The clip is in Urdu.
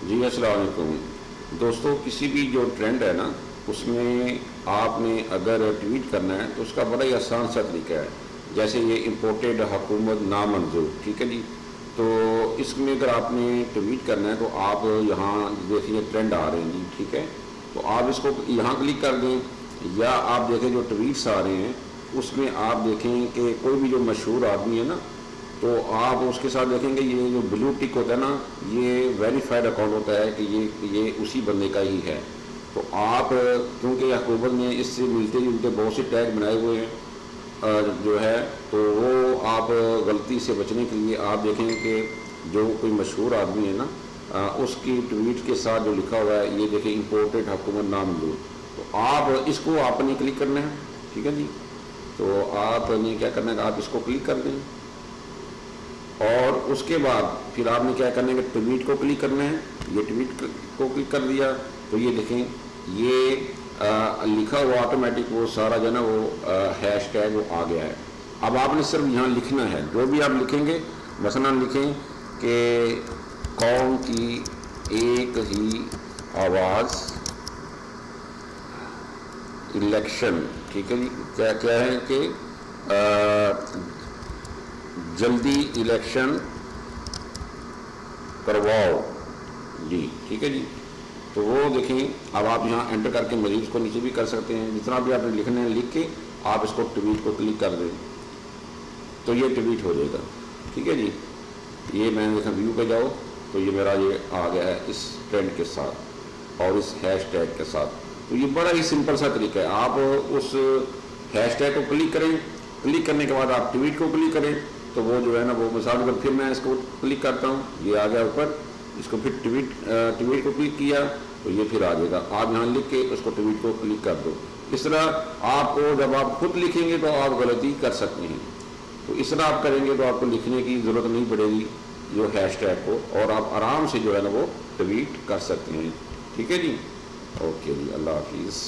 جی السلام علیکم دوستو، کسی بھی جو ٹرینڈ ہے نا اس میں آپ نے اگر ٹویٹ کرنا ہے تو اس کا بڑا ہی آسان سا طریقہ ہے. جیسے یہ امپورٹڈ حکومت نامنظور، ٹھیک ہے جی. تو اس میں اگر آپ نے ٹویٹ کرنا ہے تو آپ یہاں دیکھیے ٹرینڈ آ رہے ہیں جی، ٹھیک ہے. تو آپ اس کو یہاں کلک کر دیں، یا آپ دیکھیں جو ٹویٹس آ رہے ہیں اس میں آپ دیکھیں کہ کوئی بھی جو مشہور آدمی ہے نا تو آپ اس کے ساتھ دیکھیں گے یہ جو بلو ٹک ہوتا ہے نا یہ ویریفائڈ اکاؤنٹ ہوتا ہے کہ یہ اسی بندے کا ہی ہے. تو آپ کیونکہ حکومت نے اس سے ملتے جلتے بہت سے ٹیگ بنائے ہوئے ہیں جو ہے، تو وہ آپ غلطی سے بچنے کے لیے آپ دیکھیں کہ جو کوئی مشہور آدمی ہے نا اس کی ٹویٹ کے ساتھ جو لکھا ہوا ہے یہ دیکھیں امپورٹڈ حکومت نامنظور. تو آپ اس کو آپ نے کلک کرنا ہے، ٹھیک ہے جی. تو آپ نے کیا کرنا ہے کہ آپ اس کو کلک کر دیں، اور اس کے بعد پھر آپ نے کیا کرنا ہے کہ ٹویٹ کو کلک کرنا ہے. یہ ٹویٹ کو کلک کر دیا تو یہ دیکھیں یہ لکھا ہوا آٹومیٹک وہ سارا جو ہے نا وہ ہیش ٹیگ وہ آ گیا ہے. اب آپ نے صرف یہاں لکھنا ہے، جو بھی آپ لکھیں گے مثلاً لکھیں کہ قوم کی ایک ہی آواز الیکشن، ٹھیک ہے جی. کیا ہے کہ جلدی الیکشن کرواؤ جی، ٹھیک ہے جی. تو وہ دیکھیں اب آپ یہاں انٹر کر کے مزید کو نیچے بھی کر سکتے ہیں، جتنا بھی آپ نے لکھنا ہے لکھ کے آپ اس کو ٹویٹ کو کلک کر دیں تو یہ ٹویٹ ہو جائے گا، ٹھیک ہے جی. یہ میں نے دیکھا ویو پہ جاؤ تو یہ میرا یہ آ گیا ہے اس ٹرینڈ کے ساتھ اور اس ہیش ٹیگ کے ساتھ. تو یہ بڑا ہی سمپل سا طریقہ ہے. آپ اس ہیش ٹیگ کو کلک کریں، کلک کرنے کے بعد آپ ٹویٹ کو کلک کریں تو وہ جو ہے نا وہ مثال پر پھر میں اس کو کلک کرتا ہوں، یہ آ گیا اوپر. اس کو پھر ٹویٹ کو کلک کیا تو یہ پھر آ جائے گا. آپ یہاں لکھ کے اس کو ٹویٹ کو کلک کر دو. اس طرح آپ کو جب آپ خود لکھیں گے تو آپ غلطی کر سکتے ہیں. تو اس طرح آپ کریں گے تو آپ کو لکھنے کی ضرورت نہیں پڑے گی جو ہیش ٹیگ کو، اور آپ آرام سے جو ہے نا وہ ٹویٹ کر سکتے ہیں. ٹھیک ہے جی، اوکے جی، اللہ حافظ.